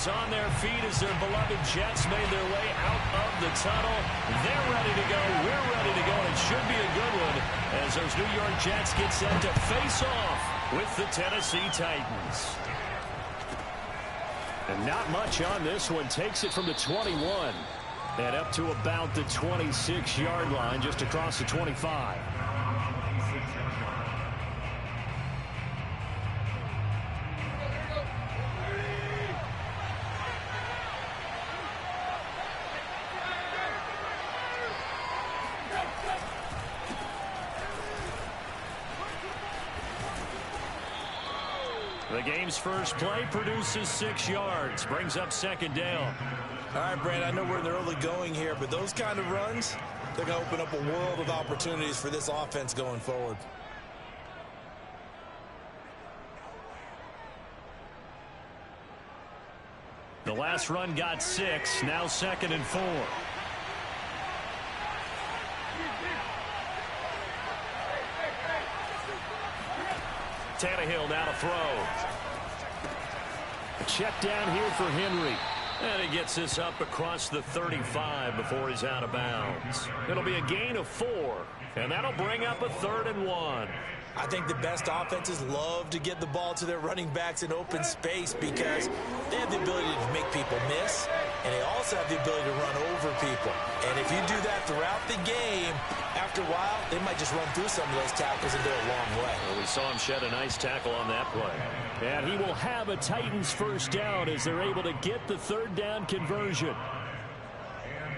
is on their feet as their beloved Jets made their way out of the tunnel. They're ready to go. We're ready to go. It should be a good one as those New York Jets get set to face off with the Tennessee Titans. And not much on this one. Takes it from the 21 and up to about the 26-yard line, just across the 25. The game's first play produces 6 yards, brings up second down. All right, Brad, I know we're in the early going here, but those kind of runs, they're going to open up a world of opportunities for this offense going forward. The last run got 6, now 2nd and 4. Tannehill now to throw. A check down here for Henry. And he gets this up across the 35 before he's out of bounds. It'll be a gain of 4. And that'll bring up a 3rd and 1. I think the best offenses love to get the ball to their running backs in open space because they have the ability to make people miss, and they also have the ability to run over people. And if you do that throughout the game, after a while, they might just run through some of those tackles and go a long way. Well, we saw him shed a nice tackle on that play. And he will have a Titans first down as they're able to get the 3rd down conversion.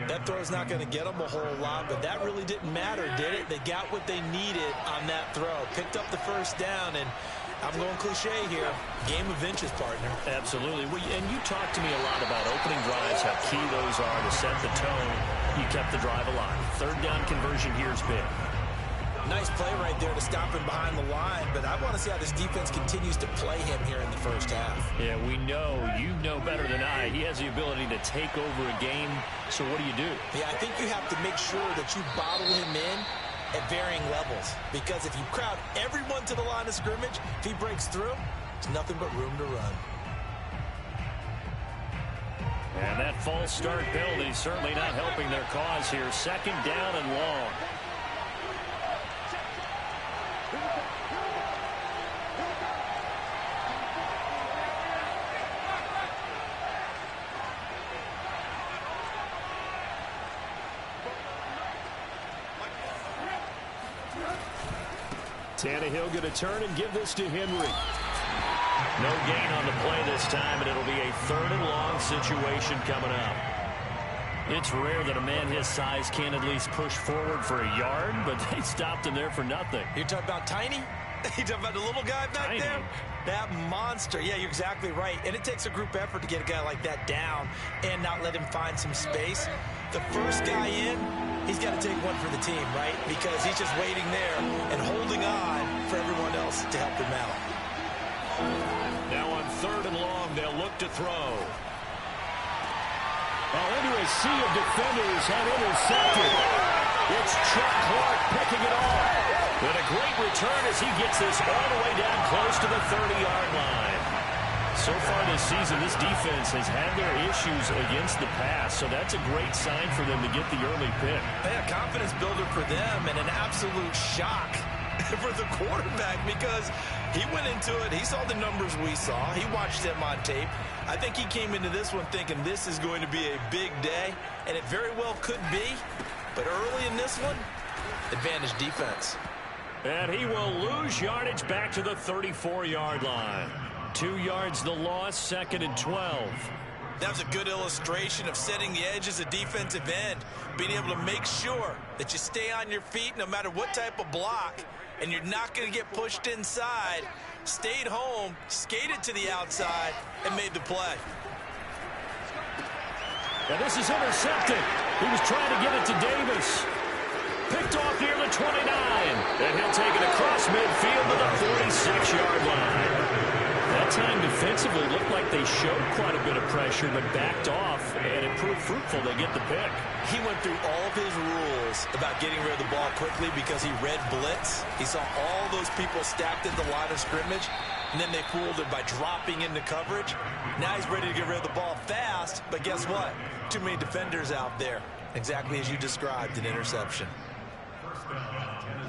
That throw's not going to get them a whole lot, but that really didn't matter, did it? They got what they needed on that throw. Picked up the first down, and I'm going cliche here. Game of inches, partner. Absolutely. Well, and you talked to me a lot about opening drives, how key those are to set the tone. You kept the drive alive. 3rd down conversion here is big. Nice play right there to stop him behind the line, but I want to see how this defense continues to play him here in the first half. Yeah, we know, you know better than I, he has the ability to take over a game, so what do you do? Yeah, I think you have to make sure that you bottle him in at varying levels, because if you crowd everyone to the line of scrimmage, if he breaks through, there's nothing but room to run. And that false start penalty certainly not helping their cause here. 2nd down and long. Tannehill going to turn and give this to Henry. No gain on the play this time, and it'll be a 3rd and long situation coming up. It's rare that a man his size can't at least push forward for a yard, but they stopped him there for nothing. You're talking about Tiny? You're talking about the little guy back there? That monster. Yeah, you're exactly right. And it takes a group effort to get a guy like that down and not let him find some space. The first guy in, he's got to take one for the team, right? Because he's just waiting there and holding on for everyone else to help him out. Now on 3rd and long, they'll look to throw. Well, into a sea of defenders and intercepted. It's Chuck Clark picking it off. And a great return as he gets this all the way down close to the 30-yard line. So far this season, this defense has had their issues against the pass, so that's a great sign for them to get the early pick. Yeah, confidence builder for them and an absolute shock for the quarterback because he went into it. He saw the numbers we saw. He watched them on tape. I think he came into this one thinking this is going to be a big day, and it very well could be. But early in this one, advantage defense. And he will lose yardage back to the 34-yard line. 2 yards the loss, 2nd and 12. That was a good illustration of setting the edge as a defensive end, being able to make sure that you stay on your feet no matter what type of block, and you're not going to get pushed inside. Stayed home, skated to the outside, and made the play. And this is intercepted. He was trying to get it to Davis. Picked off near the 29. And he'll take it across midfield to the 46-yard line. That time defensively looked like they showed quite a bit of pressure but backed off, and it proved fruitful. They get the pick. He went through all of his rules about getting rid of the ball quickly because he read blitz. He saw all those people stacked at the line of scrimmage. and then they fooled him by dropping into coverage. Now he's ready to get rid of the ball fast, but guess what? Too many defenders out there. Exactly as you described, an interception.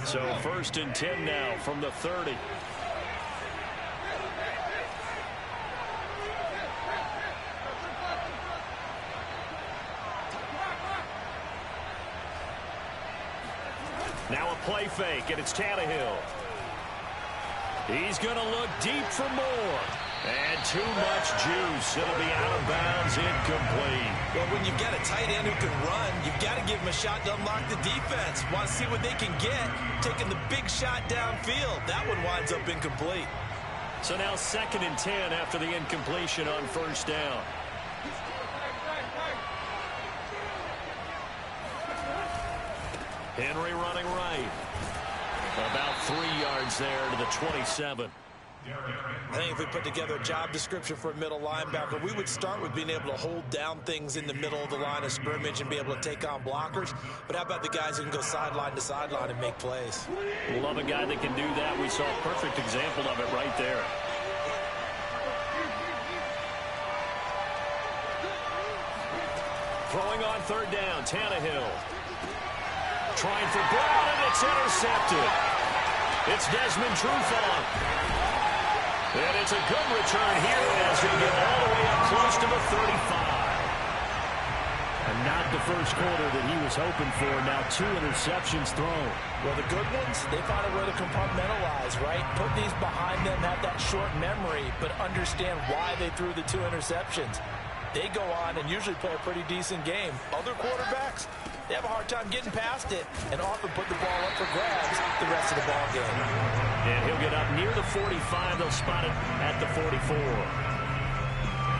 So 1st and 10 now from the 30. Now a play fake, and it's Tannehill. He's going to look deep for more. And too much juice. It'll be out of bounds, incomplete. Well, when you've got a tight end who can run, you've got to give him a shot to unlock the defense. Want to see what they can get, taking the big shot downfield. That one winds up incomplete. So now 2nd and 10 after the incompletion on 1st down. Henry running right. About 3 yards there to the 27. I think if we put together a job description for a middle linebacker, we would start with being able to hold down things in the middle of the line of scrimmage and be able to take on blockers. But how about the guys who can go sideline to sideline and make plays? Love a guy that can do that. We saw a perfect example of it right there. Throwing on 3rd down, Tannehill. Trying for Brown, and it's intercepted. It's Desmond Trufant. And it's a good return here as he'll get all the way up close to the 35. And not the first quarter that he was hoping for. Now 2 interceptions thrown. Well, the good ones, they find a way to compartmentalize, right? Put these behind them, have that short memory, but understand why they threw the 2 interceptions. They go on and usually play a pretty decent game. Other quarterbacks, they have a hard time getting past it and often put the ball up for grabs the rest of the ball game. And he'll get up near the 45. They'll spot it at the 44.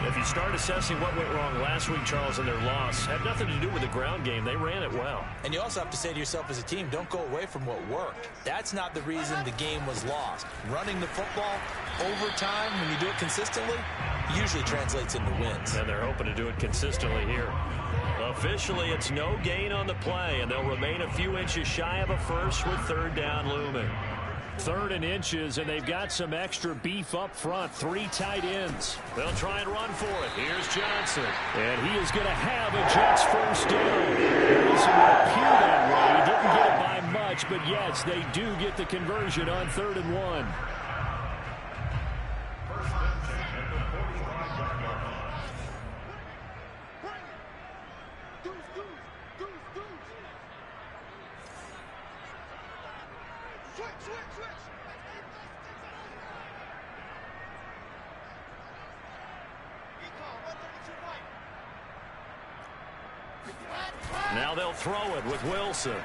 If you start assessing what went wrong last week, Charles, in their loss, had nothing to do with the ground game. They ran it well. And you also have to say to yourself as a team, don't go away from what worked. That's not the reason the game was lost. Running the football over time, when you do it consistently, usually translates into wins. And they're hoping to do it consistently here. Officially, it's no gain on the play, and they'll remain a few inches shy of a first with 3rd down looming. 3rd and inches, and they've got some extra beef up front. 3 tight ends. They'll try and run for it. Here's Johnson. And he is going to have a Jets 1st down. It doesn't appear that way. He didn't get it by much, but yes, they do get the conversion on 3rd and 1. Now they'll throw it with Wilson.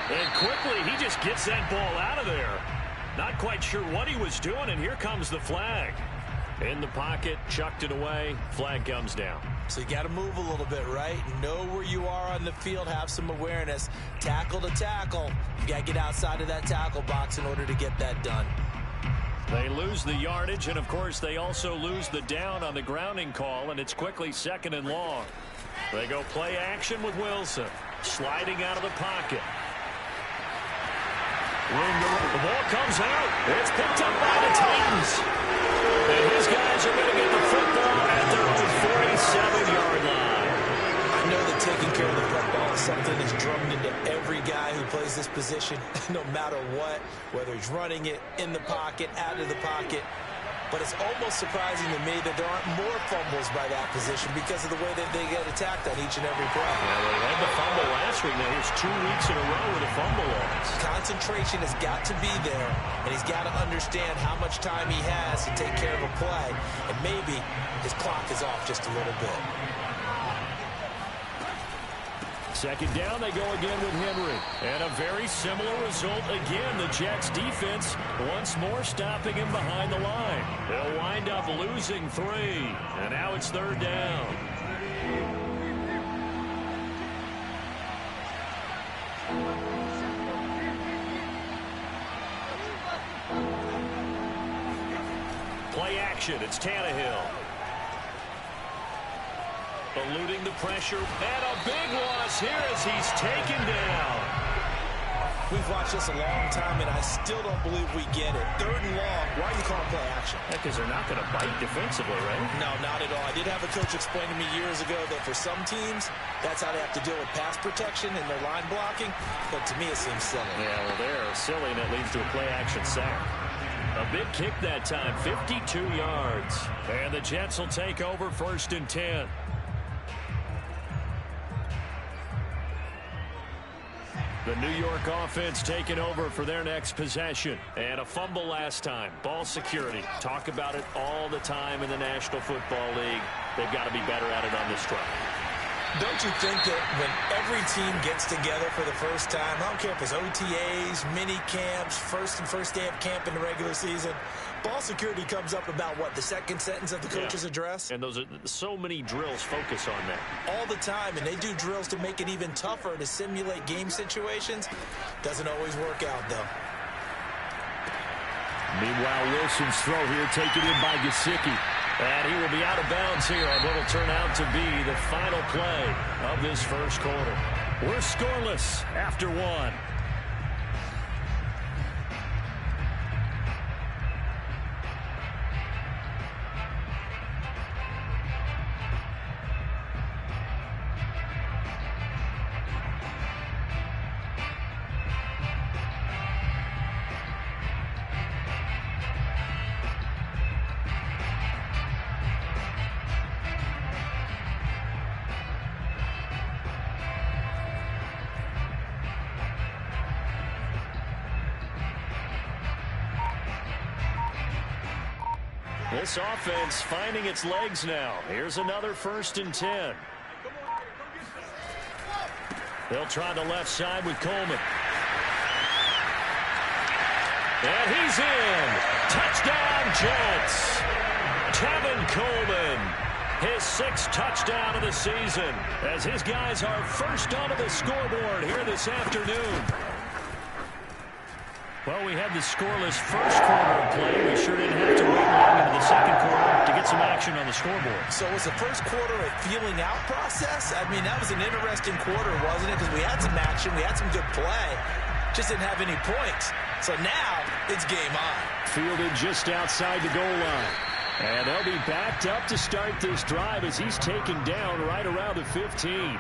And quickly, he just gets that ball out of there. Not quite sure what he was doing, and here comes the flag. In the pocket, chucked it away, flag comes down. So you got to move a little bit, right? Know where you are on the field, have some awareness. Tackle to tackle. You got to get outside of that tackle box in order to get that done. They lose the yardage, and of course they also lose the down on the grounding call, and it's quickly 2nd and long. They go play action with Wilson, sliding out of the pocket. The ball comes out. It's picked up by the Titans. And his guys are going to get the football at their own 47-yard line. I know that taking care of the football is something that's drummed into every guy who plays this position, no matter what, whether he's running it, in the pocket, out of the pocket. But it's almost surprising to me that there aren't more fumbles by that position because of the way that they get attacked on each and every play. Yeah, well, they had the fumble last week. Now here's 2 weeks in a row with a fumble loss. Concentration has got to be there, and he's got to understand how much time he has to take care of a play. And maybe his clock is off just a little bit. 2nd down, they go again with Henry. And a very similar result again. The Jets defense once more stopping him behind the line. They'll wind up losing 3. And now it's 3rd down. Play action. It's Tannehill. Eluding the pressure, and a big loss here as he's taken down. We've watched this a long time, and I still don't believe we get it. 3rd and long. Why are you calling play action? Because they're not going to bite defensively, right? No, not at all. I did have a coach explain to me years ago that for some teams, that's how they have to deal with pass protection and their line blocking. But to me, it seems silly. Yeah, well, they're silly, and it leads to a play action sack. A big kick that time, 52 yards. And the Jets will take over 1st and 10. The New York offense taking over for their next possession. And a fumble last time. Ball security. Talk about it all the time in the National Football League. They've got to be better at it on this drive. Don't you think that when every team gets together for the first time, I don't care if it's OTAs, mini camps, first day of camp in the regular season, ball security comes up about what, the second sentence of the coach's address? And those are so many drills focus on that. All the time, and they do drills to make it even tougher to simulate game situations. Doesn't always work out, though. Meanwhile, Wilson's throw here taken in by Gesicki. And he will be out of bounds here on what will turn out to be the final play of this first quarter. We're scoreless after 1. This offense finding its legs now. Here's another 1st and 10. They'll try the left side with Coleman. And he's in. Touchdown, Jets. Tevin Coleman. His 6th touchdown of the season as his guys are first onto the scoreboard here this afternoon. Well, we had the scoreless first quarter of play. We sure didn't have to wait long into the second quarter to get some action on the scoreboard. So was the first quarter a feeling out process? I mean, that was an interesting quarter, wasn't it? Because we had some action, we had some good play, just didn't have any points. So now it's game on. Fielded just outside the goal line. And they'll be backed up to start this drive as he's taken down right around the 15.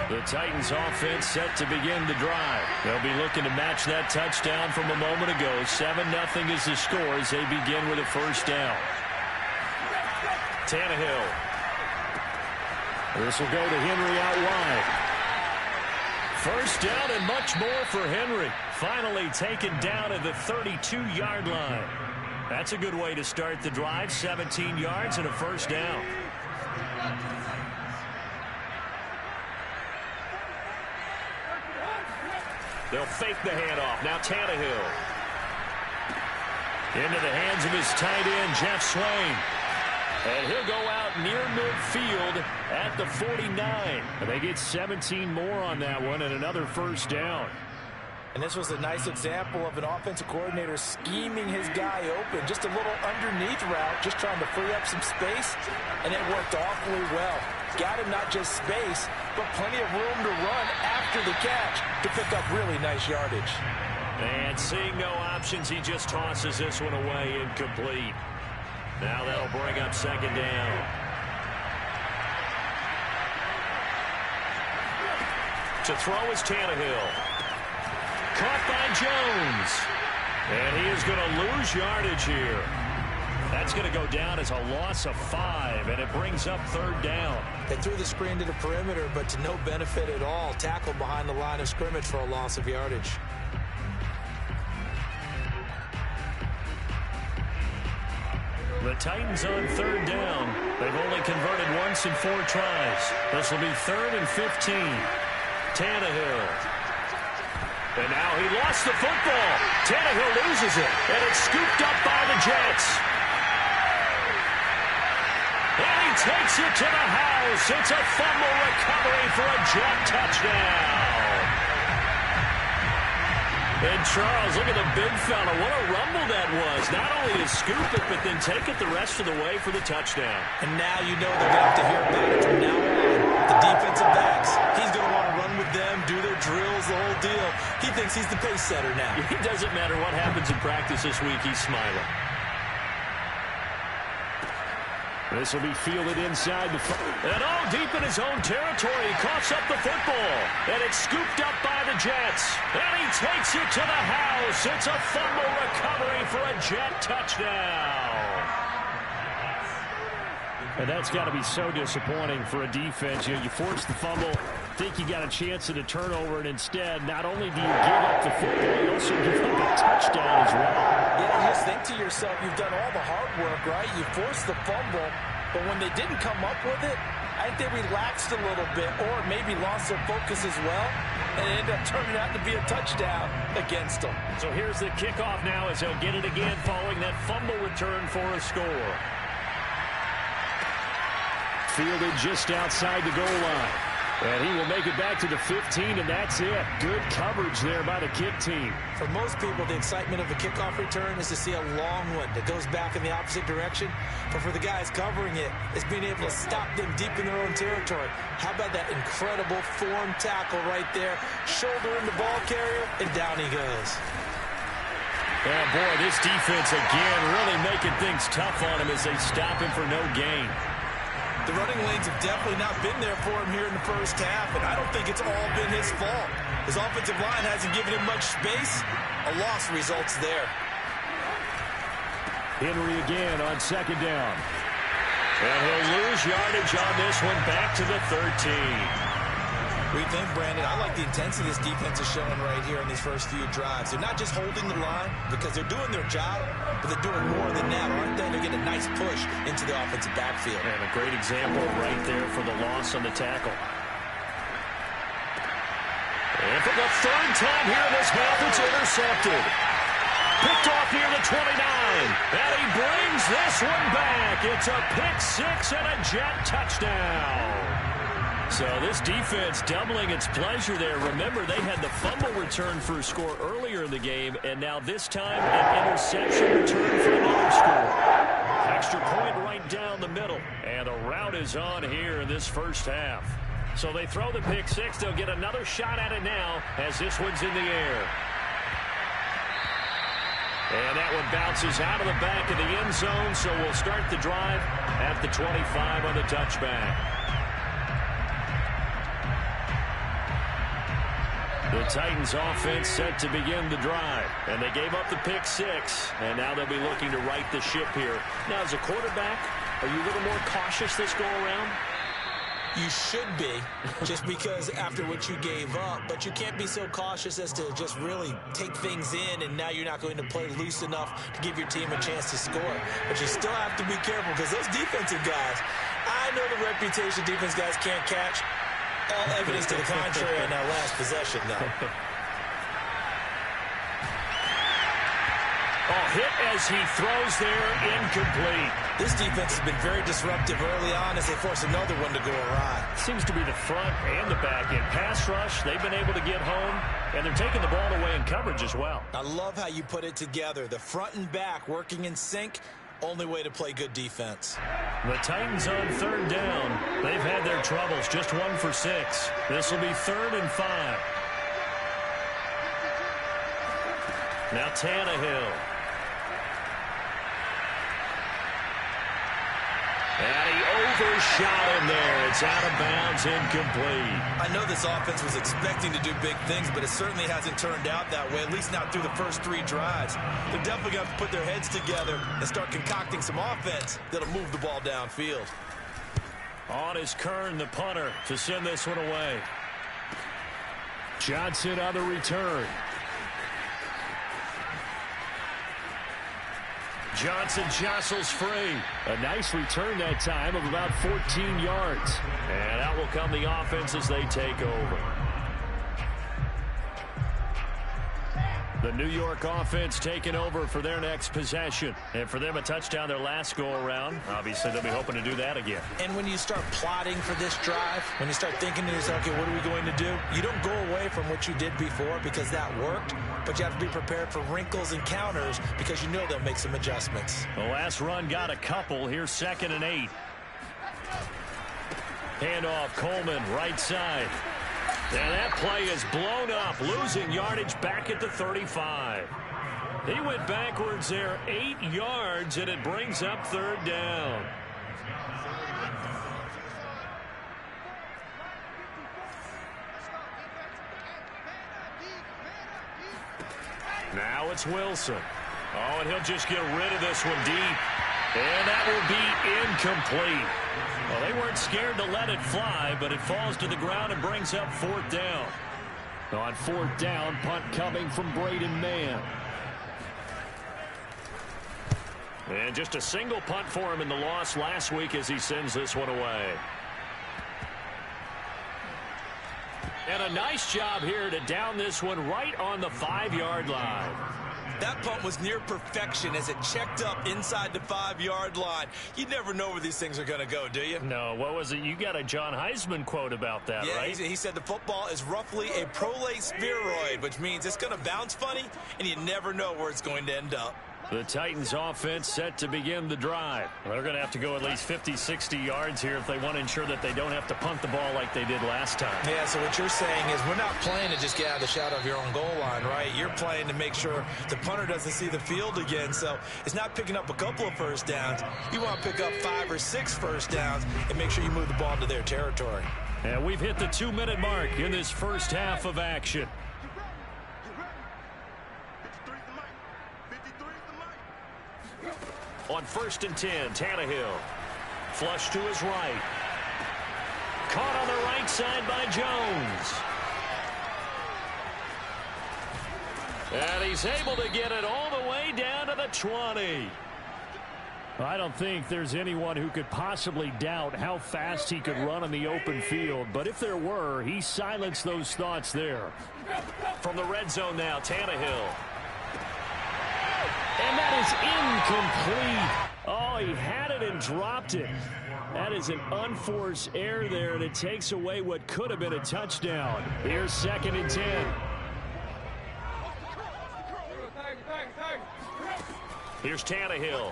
The Titans offense set to begin the drive. They'll be looking to match that touchdown from a moment ago. 7-0 is the score as they begin with a first down. Tannehill. This will go to Henry out wide. First down and much more for Henry. Finally taken down at the 32-yard line. That's a good way to start the drive. 17 yards and a first down. They'll fake the handoff. Now Tannehill. Into the hands of his tight end, Jeff Swain. And he'll go out near midfield at the 49. And they get 17 more on that one and another first down. And this was a nice example of an offensive coordinator scheming his guy open. Just a little underneath route, just trying to free up some space. And it worked awfully well. Got him not just space, but plenty of room to run after the catch to pick up really nice yardage. And seeing no options, he just tosses this one away incomplete. Now that'll bring up second down. To throw is Tannehill. Caught by Jones. And he is going to lose yardage here. That's going to go down as a loss of 5, and it brings up third down. They threw the screen to the perimeter, but to no benefit at all. Tackled behind the line of scrimmage for a loss of yardage. The Titans on third down. They've only converted once in 4 tries. This will be 3rd and 15. Tannehill. And now he lost the football. Tannehill loses it, and it's scooped up by the Jets. And he takes it to the house. It's a fumble recovery for a Jet touchdown. And Charles, look at the big fella. What a rumble that was. Not only to scoop it, but then take it the rest of the way for the touchdown. And now you know they're going to have to hear about it from now on. The defensive backs, he's going to want to run with them, do their drills, the whole deal. He thinks he's the pace setter now. It doesn't matter what happens in practice this week, he's smiling. This will be fielded inside the... And all deep in his own territory, he coughs up the football. And it's scooped up by the Jets. And he takes it to the house. It's a fumble recovery for a Jet touchdown. And that's got to be so disappointing for a defense. You force the fumble, think you got a chance at a turnover, and instead, not only do you give up the football, you also give up a touchdown as well. Yeah, you just think to yourself, you've done all the hard work, right? You forced the fumble, but when they didn't come up with it, I think they relaxed a little bit or maybe lost their focus as well, and it ended up turning out to be a touchdown against them. So here's the kickoff now as they'll get it again following that fumble return for a score. Fielded just outside the goal line. And he will make it back to the 15, and that's it. Good coverage there by the kick team. For most people, the excitement of a kickoff return is to see a long one that goes back in the opposite direction. But for the guys covering it, it's being able to stop them deep in their own territory. How about that incredible form tackle right there? Shoulder in the ball carrier, and down he goes. Oh, boy, this defense again really making things tough on him as they stop him for no gain. The running lanes have definitely not been there for him here in the first half, and I don't think it's all been his fault. His offensive line hasn't given him much space. A loss results there. Henry again on second down. And he'll lose yardage on this one back to the 13. What do you think, Brandon? I like the intensity this defense is showing right here in these first few drives. They're not just holding the line because they're doing their job, but they're doing more than that, aren't they? They're getting a nice push into the offensive backfield. And a great example right there for the loss on the tackle. And for the third time here in this half, it's intercepted. Picked off near the 29. And he brings this one back. It's a pick six and a Jet touchdown. So this defense doubling its pleasure there. Remember, they had the fumble return for a score earlier in the game, and now this time an interception return for another score. Extra point right down the middle, and the route is on here in this first half. So they throw the pick six. They'll get another shot at it now as this one's in the air. And that one bounces out of the back of the end zone, so we'll start the drive at the 25 on the touchback. The Titans offense set to begin the drive, and they gave up the pick six, and now they'll be looking to right the ship here. Now, as a quarterback, are you a little more cautious this go-around? You should be, just because after what you gave up, but you can't be so cautious as to just really take things in, and now you're not going to play loose enough to give your team a chance to score. But you still have to be careful because those defensive guys, I know the reputation defense guys can't catch. All evidence to the contrary on that last possession, though. Hit as he throws there, incomplete. This defense has been very disruptive early on as they force another one to go awry. Seems to be the front and the back end. Pass rush, they've been able to get home, and they're taking the ball away in coverage as well. I love how you put it together. The front and back working in sync. Only way to play good defense. The Titans on third down. They've had their troubles. Just 1 for 6. This will be 3rd and 5. Now Tannehill. And he overshot him there. It's out of bounds, incomplete. I know this offense was expecting to do big things, but it certainly hasn't turned out that way, at least not through the first 3 drives. They're definitely going to have to put their heads together and start concocting some offense that'll move the ball downfield. On is Kern, the punter, to send this one away. Johnson on the return. Johnson jostles free. A nice return that time of about 14 yards. And out will come the offense as they take over. The New York offense taking over for their next possession. And for them, a touchdown their last go-around. Obviously, they'll be hoping to do that again. And when you start plotting for this drive, when you start thinking to yourself, okay, what are we going to do? You don't go away from what you did before because that worked. but you have to be prepared for wrinkles and counters because you know they'll make some adjustments. The last run got a couple. Here's 2nd and 8. Handoff, Coleman, right side. And that play is blown up, losing yardage back at the 35. He went backwards there 8 yards, and it brings up 3rd down. Now it's Wilson. Oh, and he'll just get rid of this one deep. And that will be incomplete. Well, they weren't scared to let it fly, but it falls to the ground and brings up 4th down. On 4th down, punt coming from Braden Mann. And just a single punt for him in the loss last week as he sends this one away. And a nice job here to down this one right on the 5-yard line. That punt was near perfection as it checked up inside the 5-yard line. You never know where these things are going to go, do you? No, what was it? You got a John Heisman quote about that, yeah, right? He said the football is roughly a prolate spheroid, which means it's going to bounce funny, and you never know where it's going to end up. The Titans offense set to begin the drive. They're going to have to go at least 50, 60 yards here if they want to ensure that they don't have to punt the ball like they did last time. Yeah, so what you're saying is we're not playing to just get out of the shadow of your own goal line, right? You're playing to make sure the punter doesn't see the field again. So it's not picking up a couple of first downs. You want to pick up 5 or 6 first downs and make sure you move the ball into their territory. And we've hit the 2-minute mark in this first half of action. On 1st and 10, Tannehill. Flush to his right. Caught on the right side by Jones. And he's able to get it all the way down to the 20. I don't think there's anyone who could possibly doubt how fast he could run on the open field. But if there were, he silenced those thoughts there. From the red zone now, Tannehill. And that is incomplete. Oh, he had it and dropped it. That is an unforced error there, and it takes away what could have been a touchdown. Here's 2nd and 10. Here's Tannehill.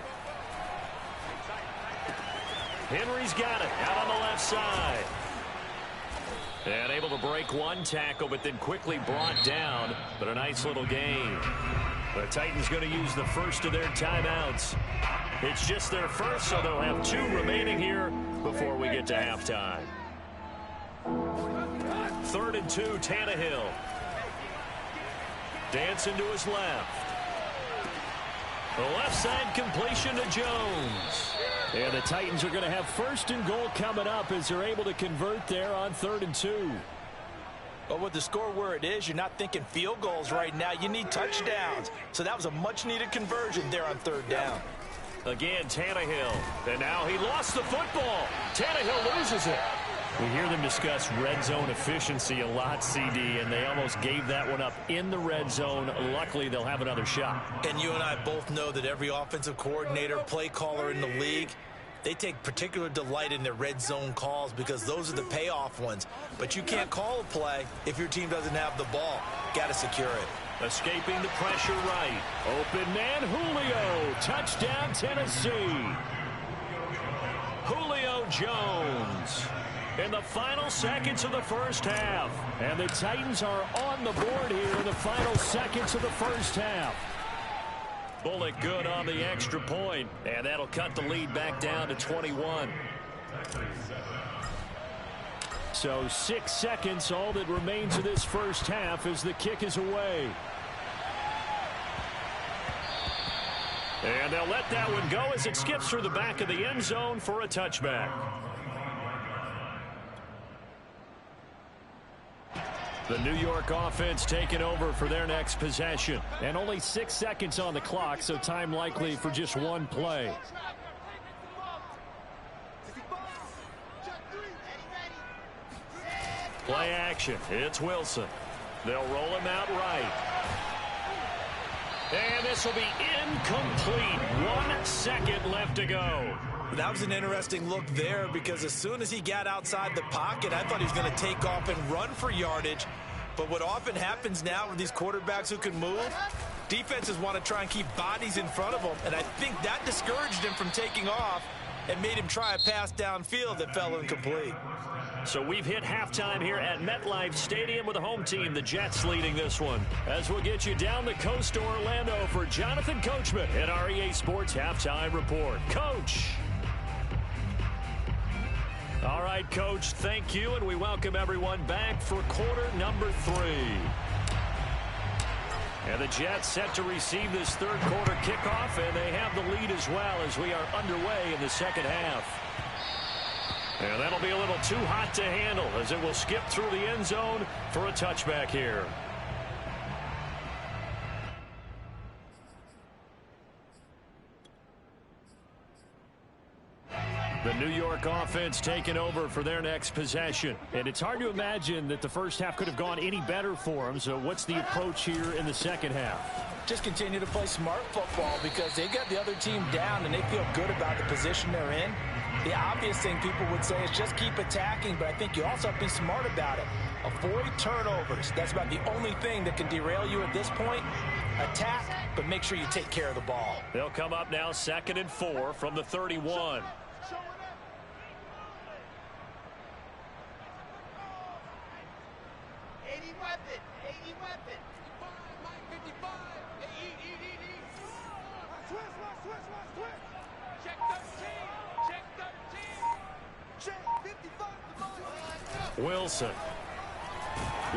Henry's got it out on the left side. And able to break one tackle, but then quickly brought down. But a nice little gain. The Titans going to use the first of their timeouts. It's just their first, so they'll have 2 remaining here before we get to halftime. 3rd and 2, Tannehill. Dancing to his left. The left side completion to Jones. And the Titans are going to have 1st and goal coming up as they're able to convert there on 3rd and 2. But with the score where it is, you're not thinking field goals right now. You need touchdowns. So that was a much-needed conversion there on 3rd down. Again, Tannehill. And now he lost the football. Tannehill loses it. We hear them discuss red zone efficiency a lot, CD, and they almost gave that one up in the red zone. Luckily, they'll have another shot. And you and I both know that every offensive coordinator, play caller in the league, they take particular delight in their red zone calls because those are the payoff ones. But you can't call a play if your team doesn't have the ball. Got to secure it. Escaping the pressure right. Open man, Julio. Touchdown, Tennessee. Julio Jones. In the final seconds of the first half. And the Titans are on the board here in the final seconds of the first half. Bullock good on the extra point, and that'll cut the lead back down to 21. So 6 seconds, all that remains of this first half as the kick is away. And they'll let that one go as it skips through the back of the end zone for a touchback. The New York offense taking over for their next possession. And only 6 seconds on the clock, so time likely for just one play. Play action. It's Wilson. They'll roll him out right. And this will be incomplete. 1 second left to go. That was an interesting look there because as soon as he got outside the pocket, I thought he was going to take off and run for yardage. But what often happens now with these quarterbacks who can move, defenses want to try and keep bodies in front of them, and I think that discouraged him from taking off and made him try a pass downfield that fell incomplete. So we've hit halftime here at MetLife Stadium with the home team, the Jets, leading this one. As we'll get you down the coast to Orlando for Jonathan Coachman at our EA Sports Halftime Report. Coach. All right, Coach, thank you, and we welcome everyone back for quarter number 3. And the Jets set to receive this third quarter kickoff, and they have the lead as well as we are underway in the second half. And that'll be a little too hot to handle as it will skip through the end zone for a touchback here. The New York offense taking over for their next possession. And it's hard to imagine that the first half could have gone any better for them. So what's the approach here in the second half? Just continue to play smart football because they got the other team down and they feel good about the position they're in. The obvious thing people would say is just keep attacking, but I think you also have to be smart about it. Avoid turnovers. That's about the only thing that can derail you at this point. Attack, but make sure you take care of the ball. They'll come up now 2nd and 4 from the 31.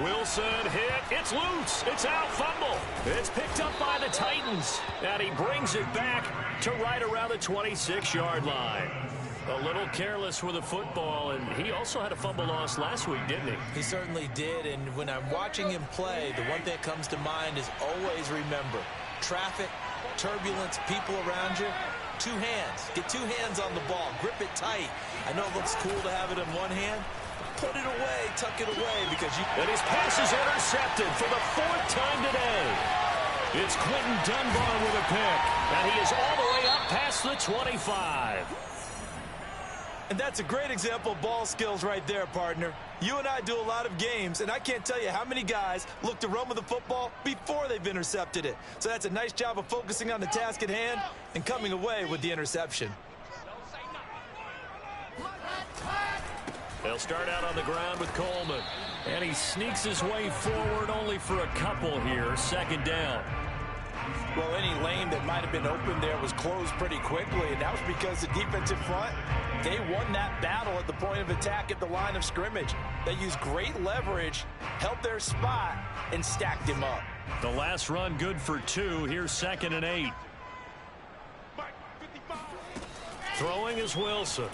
Wilson hit. It's loose. It's out. Fumble. It's picked up by the Titans. And he brings it back to right around the 26-yard line. A little careless with the football, and he also had a fumble loss last week, didn't he? He certainly did, and when I'm watching him play, the one thing that comes to mind is always remember, traffic, turbulence, people around you, 2 hands. Get 2 hands on the ball. Grip it tight. I know it looks cool to have it in one hand. Put it away, tuck it away, because you... And his pass is intercepted for the 4th time today. It's Quentin Dunbar with a pick, and he is all the way up past the 25. And that's a great example of ball skills right there, partner. You and I do a lot of games, and I can't tell you how many guys look to run with the football before they've intercepted it. So that's a nice job of focusing on the task at hand and coming away with the interception. They'll start out on the ground with Coleman. And he sneaks his way forward only for a couple here. 2nd down. Well, any lane that might have been open there was closed pretty quickly, and that was because the defensive front, they won that battle at the point of attack at the line of scrimmage. They used great leverage, held their spot, and stacked him up. The last run good for 2. Here's 2nd and 8. Throwing is Wilson.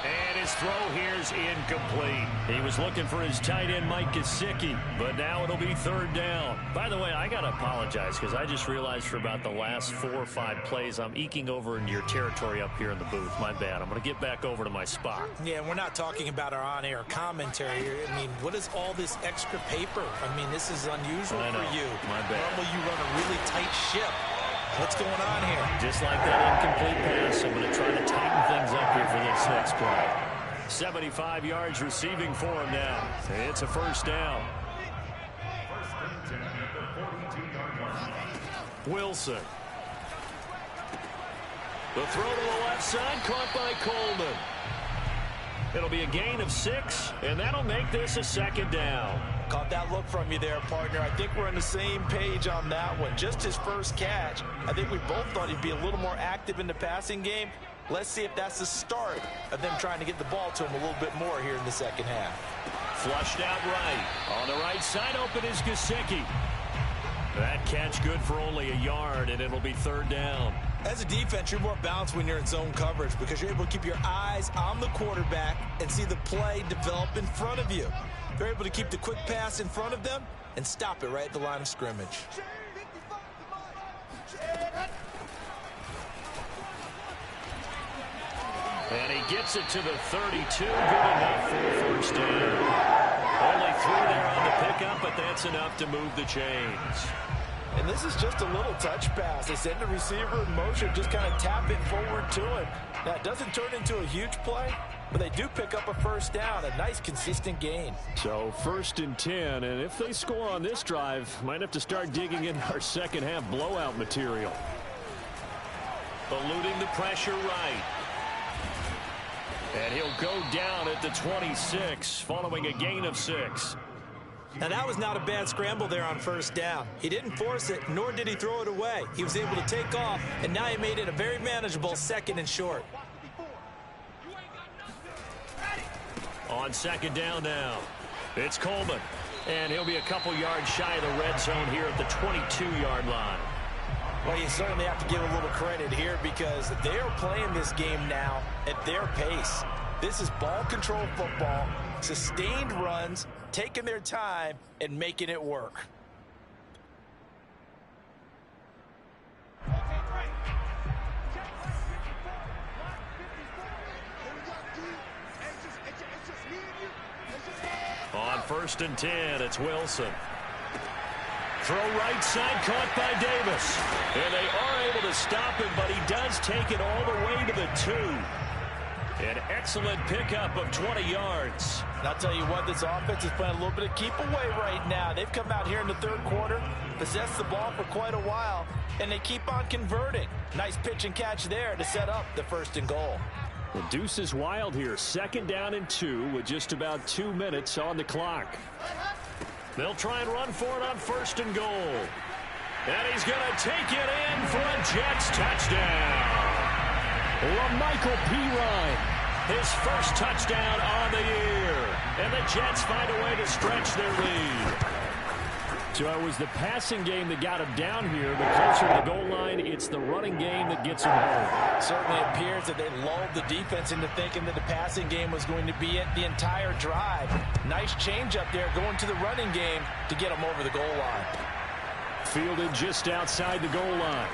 And his throw here's incomplete. He was looking for his tight end, Mike Gesicki, but now it'll be 3rd down. By the way, I got to apologize because I just realized for about the last 4 or 5 plays, I'm eking over into your territory up here in the booth. My bad. I'm going to get back over to my spot. Yeah, we're not talking about our on-air commentary here. I mean, what is all this extra paper? I mean, this is unusual for you. My bad. Normally you run a really tight ship. What's going on here? Just like that incomplete pass, I'm going to try to tighten things up here for this next play. 75 yards receiving for him now. It's a 1st down. Wilson. The throw to the left side, caught by Coleman. It'll be a gain of 6, and that'll make this a 2nd down. Caught that look from you there, partner. I think we're on the same page on that one. Just his first catch. I think we both thought he'd be a little more active in the passing game. Let's see if that's the start of them trying to get the ball to him a little bit more here in the second half. Flushed out right. On the right side, open is Gesicki. That catch good for only a yard, and it'll be 3rd down. As a defense, you're more balanced when you're in zone coverage because you're able to keep your eyes on the quarterback and see the play develop in front of you. They're able to keep the quick pass in front of them and stop it right at the line of scrimmage. And he gets it to the 32. Good enough for a 1st down. Only 3 there on the pickup, but that's enough to move the chains. And this is just a little touch pass. They send the receiver in motion, just kind of tap it forward to him. Now, it doesn't turn into a huge play, but they do pick up a first down, a nice consistent gain. So 1st and 10, and if they score on this drive, might have to start digging in our second half blowout material. Eluding the pressure right. And he'll go down at the 26 following a gain of 6. Now, that was not a bad scramble there on first down. He didn't force it, nor did he throw it away. He was able to take off, and now he made it a very manageable 2nd and short. On 2nd down now, it's Coleman. And he'll be a couple yards shy of the red zone here at the 22-yard line. Well, you certainly have to give a little credit here because they are playing this game now at their pace. This is ball control football, sustained runs, taking their time and making it work. On 1st and 10, it's Wilson. Throw right side, caught by Davis. And they are able to stop him, but he does take it all the way to the 2. An excellent pickup of 20 yards. And I'll tell you what, this offense is playing a little bit of keep away right now. They've come out here in the 3rd quarter, possessed the ball for quite a while, and they keep on converting. Nice pitch and catch there to set up the 1st and goal. The deuce is wild here. 2nd down and 2 with just about 2 minutes on the clock. They'll try and run for it on 1st and goal. And he's going to take it in for a Jets touchdown. LaMichael Pirine, his first touchdown on the year. And the Jets find a way to stretch their lead. So it was the passing game that got him down here, but closer to the goal line, it's the running game that gets him home. Certainly appears that they lulled the defense into thinking that the passing game was going to be it the entire drive. Nice change up there going to the running game to get him over the goal line. Fielded just outside the goal line.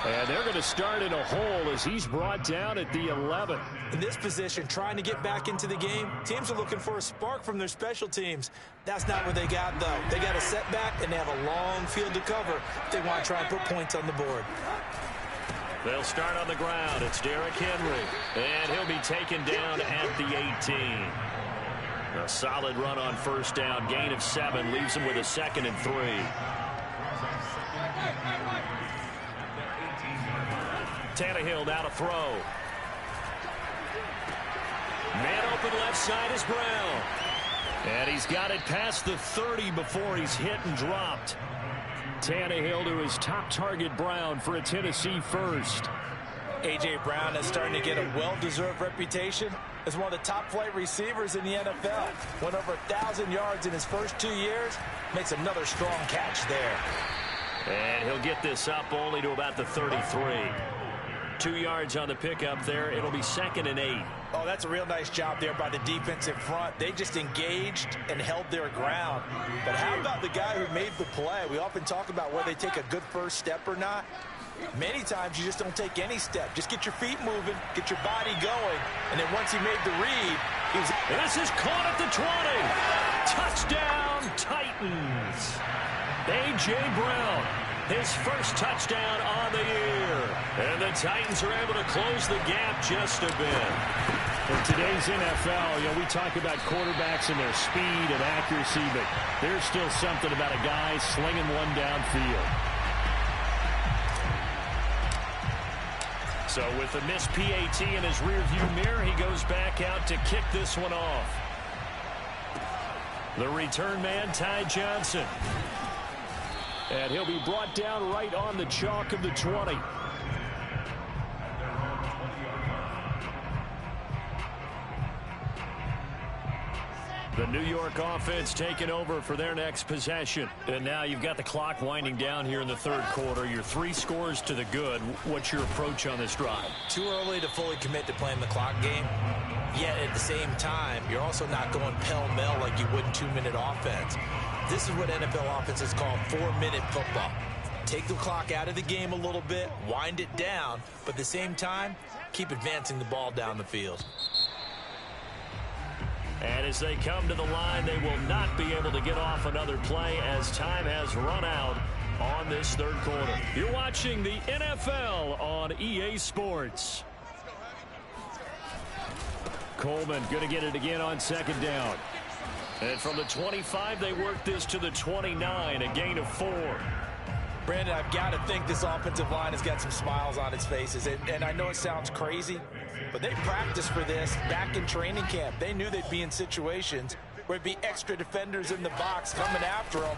And they're going to start in a hole as he's brought down at the 11. In this position, trying to get back into the game, teams are looking for a spark from their special teams. That's not what they got, though. They got a setback, and they have a long field to cover if they want to try and put points on the board. They'll start on the ground. It's Derrick Henry. And he'll be taken down at the 18. A solid run on 1st down. Gain of 7 leaves him with a 2nd and 3. Tannehill now to throw. Man open left side is Brown. And he's got it past the 30 before he's hit and dropped. Tannehill to his top target, Brown, for a Tennessee first. A.J. Brown is starting to get a well-deserved reputation as one of the top-flight receivers in the NFL. Went over 1,000 yards in his first 2 years. Makes another strong catch there. And he'll get this up only to about the 33. 2 yards on the pickup there. It'll be 2nd and 8. Oh, that's a real nice job there by the defense in front. They just engaged and held their ground. But how about the guy who made the play? We often talk about whether they take a good first step or not. Many times you just don't take any step. Just get your feet moving, get your body going, and then once he made the read, he was... This is caught at the 20. Touchdown, Titans. A.J. Brown, his first touchdown on the year. And the Titans are able to close the gap just a bit. In today's NFL, we talk about quarterbacks and their speed and accuracy, but there's still something about a guy slinging one downfield. So with the missed PAT in his rearview mirror, he goes back out to kick this one off. The return man, Ty Johnson. And he'll be brought down right on the chalk of the 20. The New York offense taking over for their next possession. And now you've got the clock winding down here in the 3rd quarter. You're 3 scores to the good. What's your approach on this drive? Too early to fully commit to playing the clock game. Yet at the same time, you're also not going pell-mell like you would in 2-minute offense. This is what NFL offenses call 4-minute football. Take the clock out of the game a little bit, wind it down, but at the same time, keep advancing the ball down the field. And as they come to the line, they will not be able to get off another play as time has run out on this 3rd quarter. You're watching the NFL on EA Sports. Coleman going to get it again on second down. And from the 25, they work this to the 29, a gain of 4. Brandon, I've got to think this offensive line has got some smiles on its faces. And I know it sounds crazy, but they practiced for this back in training camp. They knew they'd be in situations where it'd be extra defenders in the box coming after them,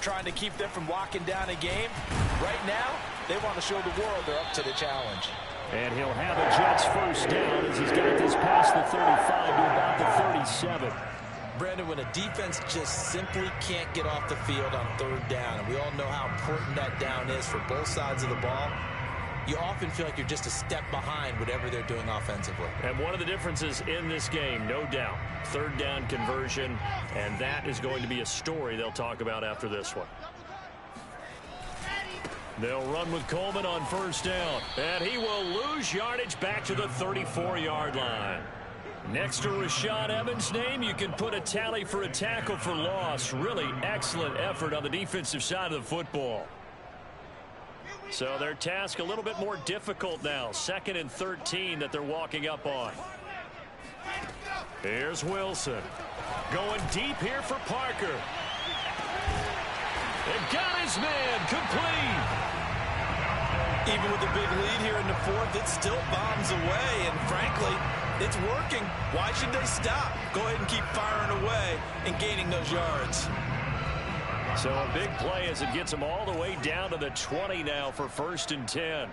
trying to keep them from locking down a game. Right now, they want to show the world they're up to the challenge. And he'll have a Jets first down as he's got this past the 35 to about the 37. Brandon, when a defense just simply can't get off the field on third down, and we all know how important that down is for both sides of the ball, you often feel like you're just a step behind whatever they're doing offensively. And one of the differences in this game, no doubt, third down conversion, and that is going to be a story they'll talk about after this one. They'll run with Coleman on first down, and he will lose yardage back to the 34-yard line. Next to Rashad Evans' name, you can put a tally for a tackle for loss. Really excellent effort on the defensive side of the football. So their task a little bit more difficult now. 2nd and 13 that they're walking up on. Here's Wilson. Going deep here for Parker. They've got his man complete. Even with a big lead here in the fourth, it still bombs away. And frankly, it's working. Why should they stop? Go ahead and keep firing away and gaining those yards. So a big play as it gets them all the way down to the 20 now for 1st and 10.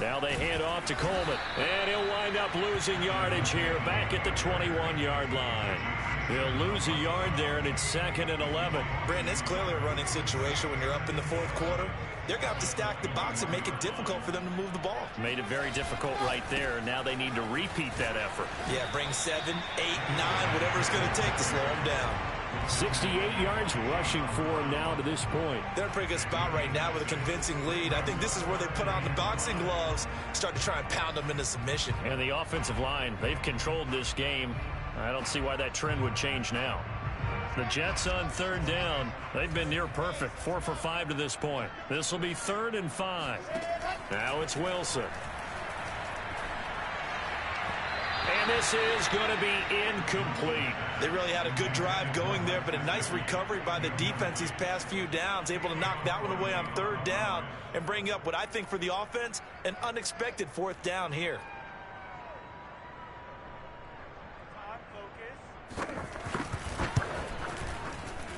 Now they hand off to Coleman. And he'll wind up losing yardage here back at the 21-yard line. He'll lose a yard there, and it's 2nd and 11. Brandon, it's clearly a running situation when you're up in the fourth quarter. They're going to have to stack the box and make it difficult for them to move the ball. Made it very difficult right there. Now they need to repeat that effort. Yeah, bring 7, 8, 9, whatever it's going to take to slow them down. 68 yards rushing for him now to this point. They're in a pretty good spot right now with a convincing lead. I think this is where they put on the boxing gloves, start to try and pound them into submission. And the offensive line, they've controlled this game. I don't see why that trend would change now. The Jets on third down. They've been near perfect. 4 for 5 to this point. This will be 3rd and 5. Now it's Wilson. And this is going to be incomplete. They really had a good drive going there, but a nice recovery by the defense these past few downs, able to knock that one away on third down and bring up what I think for the offense, an unexpected 4th down here.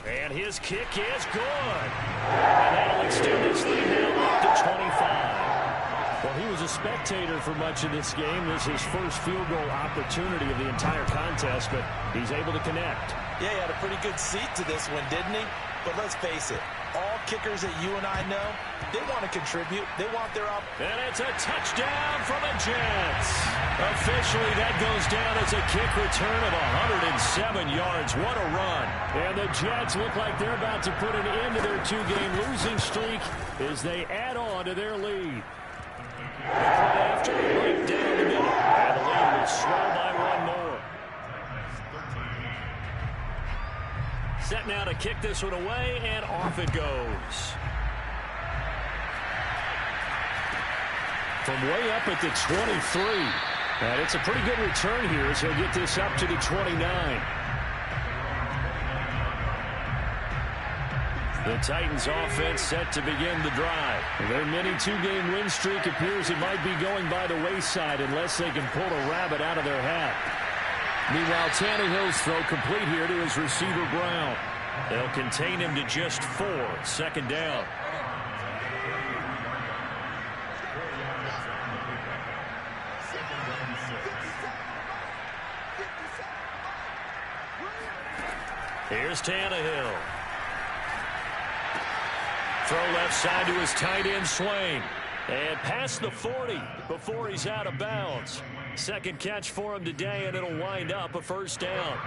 And his kick is good. And that'll extend his lead now up to 25. Well, he was a spectator for much of this game. This is his first field goal opportunity of the entire contest, but he's able to connect. Yeah, he had a pretty good seat to this one, didn't he? But let's face it, all kickers that you and I know, they want to contribute. They want their And it's a touchdown for the Jets. Officially, that goes down as a kick return of 107 yards. What a run. And the Jets look like they're about to put an end to their 2-game losing streak as they add on to their lead. After the break down the middle, and the lead will swell by 1 more. Set now to kick this one away, and off it goes. From way up at the 23. And it's a pretty good return here as he'll get this up to the 29. The Titans offense set to begin the drive. Their mini 2-game win streak appears it might be going by the wayside unless they can pull a rabbit out of their hat. Meanwhile, Tannehill's throw complete here to his receiver Brown. They'll contain him to just 4. 2nd down. Here's Tannehill. Throw left side to his tight end Swain. And past the 40 before he's out of bounds. 2nd catch for him today, and it'll wind up a 1st down.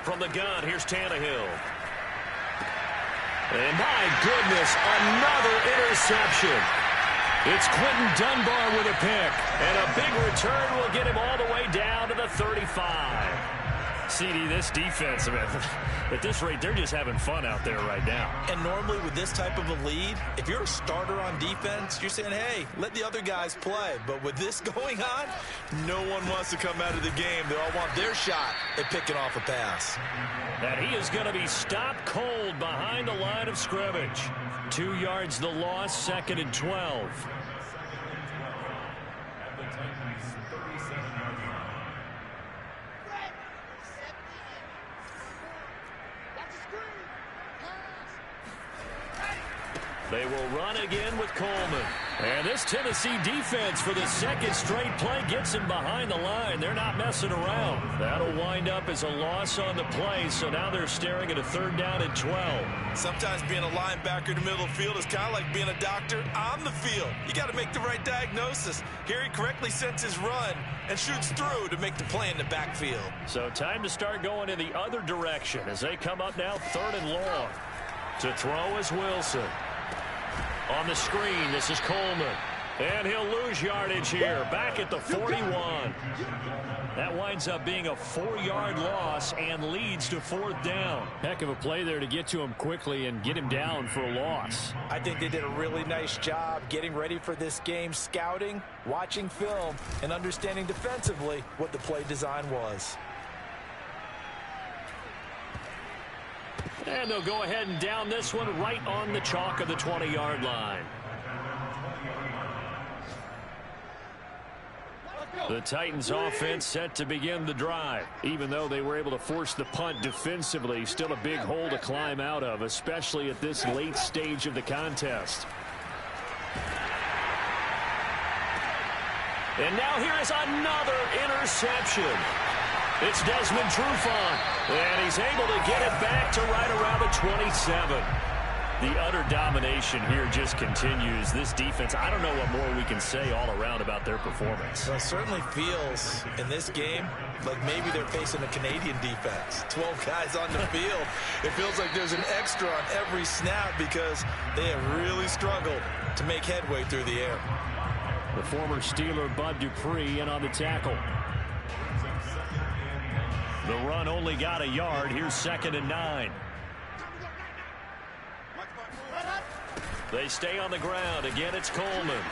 From the gun, here's Tannehill. And my goodness, another interception. It's Quentin Dunbar with a pick. And a big return will get him all the way down to the 35. CD, this defense, I mean, at this rate, they're just having fun out there right now. And normally with this type of a lead, if you're a starter on defense, you're saying, hey, let the other guys play. But with this going on, no one wants to come out of the game. They all want their shot at picking off a pass. And he is going to be stopped cold behind the line of scrimmage. 2 yards the loss, 2nd and 12. They will run again with Coleman. And this Tennessee defense for the 2nd straight play gets him behind the line. They're not messing around. That'll wind up as a loss on the play, so now they're staring at a 3rd down and 12. Sometimes being a linebacker in the middle of the field is kind of like being a doctor on the field. You got to make the right diagnosis. Here he correctly sets his run and shoots through to make the play in the backfield. So time to start going in the other direction as they come up now 3rd and long. To throw is Wilson. On the screen, this is Coleman. And he'll lose yardage here. Back at the 41. That winds up being a 4-yard loss and leads to 4th down. Heck of a play there to get to him quickly and get him down for a loss. I think they did a really nice job getting ready for this game, scouting, watching film, and understanding defensively what the play design was. And they'll go ahead and down this one right on the chalk of the 20-yard line. The Titans offense set to begin the drive. Even though they were able to force the punt defensively, still a big hole to climb out of, especially at this late stage of the contest. And now here is another interception. It's Desmond Trufant, and he's able to get it back to right around the 27. The utter domination here just continues. This defense, I don't know what more we can say all around about their performance. Well, it certainly feels in this game like maybe they're facing a Canadian defense. 12 guys on the field. It feels like there's an extra on every snap because they have really struggled to make headway through the air. The former Steeler Bud Dupree in on the tackle. The run only got a yard. Here's 2nd and 9. They stay on the ground. Again, it's Coleman.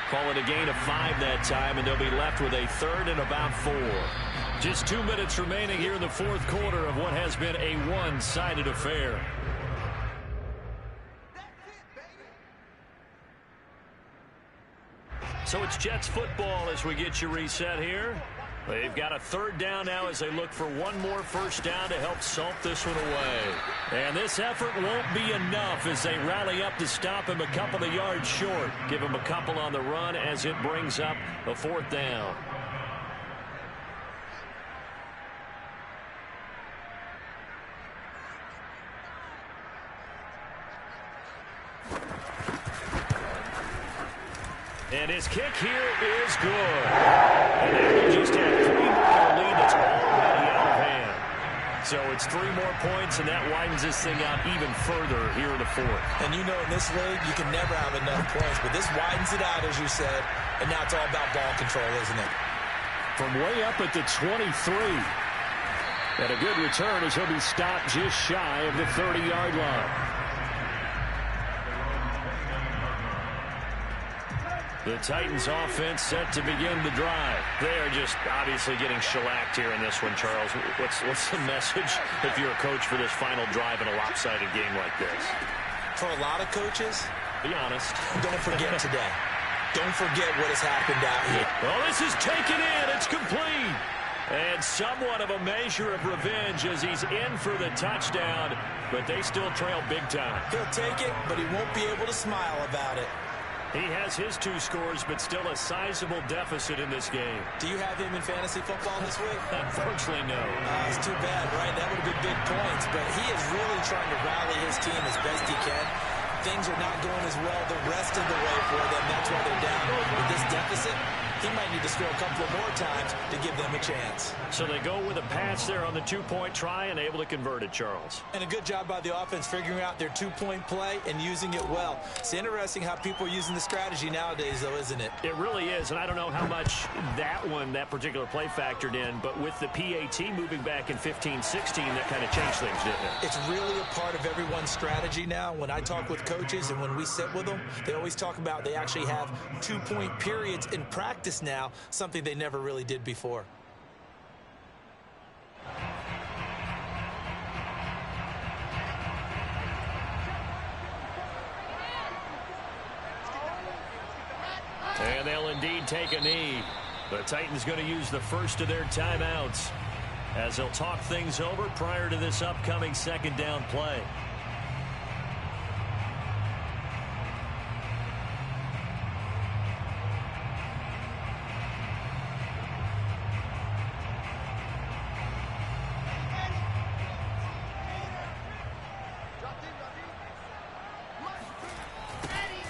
Call it a gain of 5 that time, and they'll be left with a 3rd and about 4. Just 2 minutes remaining here in the 4th quarter of what has been a one-sided affair. So it's Jets football as we get you reset here. They've got a 3rd down now as they look for one more 1st down to help salt this one away. And this effort won't be enough as they rally up to stop him a couple of yards short. Give him a couple on the run as it brings up a 4th down. And his kick here is good. And they will just have 3 more in a lead that's already out of hand. So it's 3 more points, and that widens this thing out even further here in the 4th. And you know in this league, you can never have enough points, but this widens it out, as you said, and now it's all about ball control, isn't it? From way up at the 23. And a good return as he'll be stopped just shy of the 30-yard line. The Titans offense set to begin the drive. They are just obviously getting shellacked here in this one, Charles. What's the message if you're a coach for this final drive in a lopsided game like this? For a lot of coaches, be honest. Don't forget today. Don't forget what has happened out here. Well, this is taken in. It's complete. And somewhat of a measure of revenge as he's in for the touchdown, but they still trail big time. He'll take it, but he won't be able to smile about it. He has his 2 scores, but still a sizable deficit in this game. Do you have him in fantasy football this week? Unfortunately, no. It's too bad, right? That would have been big points, but he is really trying to rally his team as best he can. Things are not going as well the rest of the way for them. That's why they're down. With this deficit, he might need to score a couple of more times to give them a chance. So they go with a pass there on the two-point try and able to convert it, Charles. And a good job by the offense figuring out their two-point play and using it well. It's interesting how people are using the strategy nowadays, though, isn't it? It really is, and I don't know how much that particular play factored in, but with the PAT moving back in 15-16, that kind of changed things, didn't it? It's really a part of everyone's strategy now. When I talk with coaches and when we sit with them, they always talk about they actually have two-point periods in practice now, something they never really did before. And they'll indeed take a knee. The Titans going to use the first of their timeouts as they'll talk things over prior to this upcoming second down play.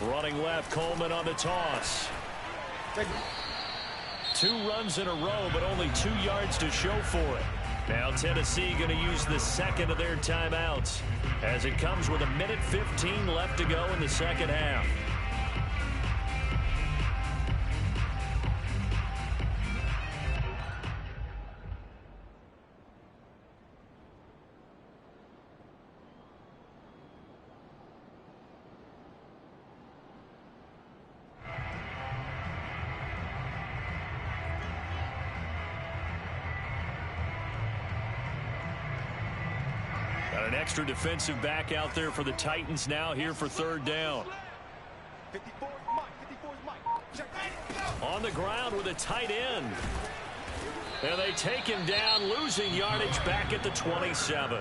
Running left, Coleman on the toss. 2 runs in a row, but only 2 yards to show for it. Now Tennessee going to use the second of their timeouts as it comes with 1:15 left to go in the second half. An extra defensive back out there for the Titans now here for third down. On the ground with a tight end. And they take him down, losing yardage back at the 27.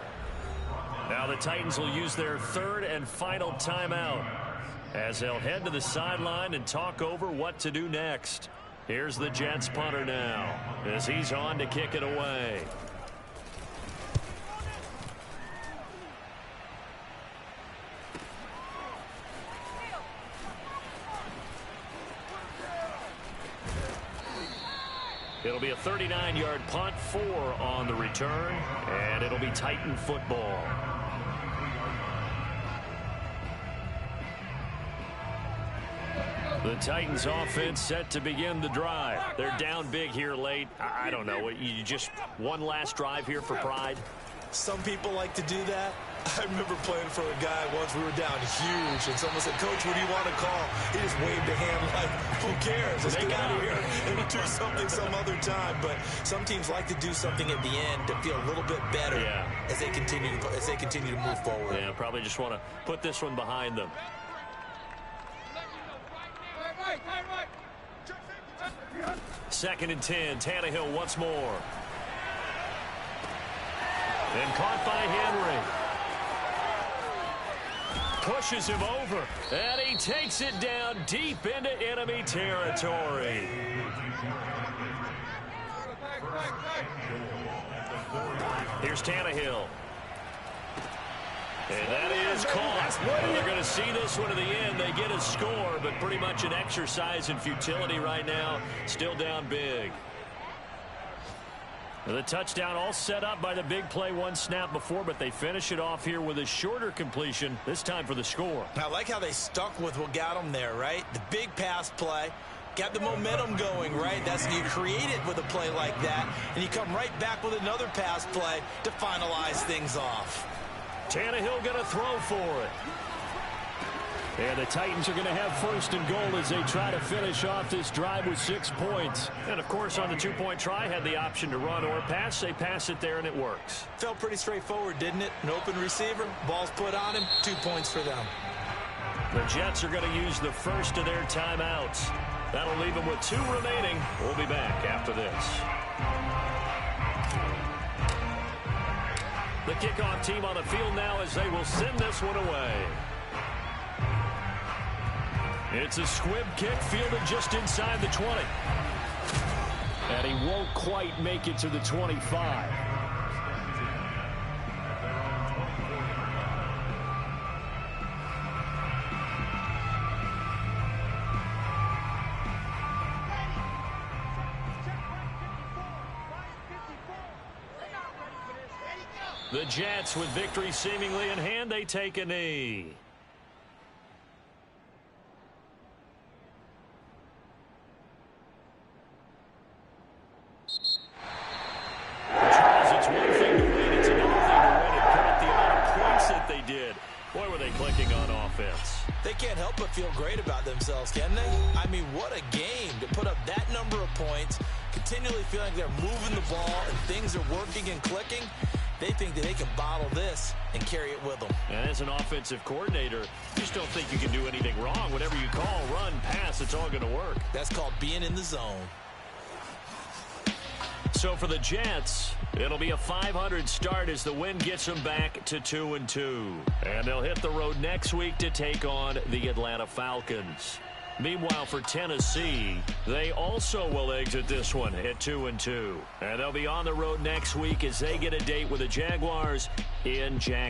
Now the Titans will use their third and final timeout as they'll head to the sideline and talk over what to do next. Here's the Jets punter now as he's on to kick it away. It'll be a 39-yard punt, 4 on the return, and it'll be Titan football. The Titans offense set to begin the drive. They're down big here late. I don't know. You just one last drive here for pride? Some people like to do that. I remember playing for a guy once. We were down huge, and someone said, "Coach, what do you want to call?" He just waved a hand like, "Who cares? Let's get out of here and do something some other time." But some teams like to do something at the end to feel a little bit better as they continue to move forward. Yeah, probably just want to put this one behind them. Second and 10. Tannehill once more. And caught by Henry. Pushes him over. And he takes it down deep into enemy territory. Here's Tannehill. And that is caught. Well, they're going to see this one to the end. They get a score, but pretty much an exercise in futility right now. Still down big. The touchdown all set up by the big play one snap before, but they finish it off here with a shorter completion, this time for the score. I like how they stuck with what got them there, right? The big pass play. Got the momentum going, right? That's you create it with a play like that, and you come right back with another pass play to finalize things off. Tannehill going to throw for it. And the Titans are going to have first and goal as they try to finish off this drive with 6 points. And, of course, on the two-point try, had the option to run or pass. They pass it there, and it works. Felt pretty straightforward, didn't it? An open receiver, ball's put on him, 2 points for them. The Jets are going to use the first of their timeouts. That'll leave them with 2 remaining. We'll be back after this. The kickoff team on the field now as they will send this one away. It's a squib kick fielded just inside the 20. And he won't quite make it to the 25. The Jets, with victory seemingly in hand, they take a knee. Charles, it's one thing to win. It's another thing to win and put up the amount of points that they did. Boy, were they clicking on offense. They can't help but feel great about themselves, can they? I mean, what a game to put up that number of points, continually feeling they're moving the ball and things are working and clicking. They think that they can bottle this and carry it with them. And as an offensive coordinator, you just don't think you can do anything wrong. Whatever you call, run, pass, it's all going to work. That's called being in the zone. So for the Jets, it'll be a 500 start as the win gets them back to 2-2. And they'll hit the road next week to take on the Atlanta Falcons. Meanwhile, for Tennessee, they also will exit this one at 2-2. And they'll be on the road next week as they get a date with the Jaguars in Jacksonville.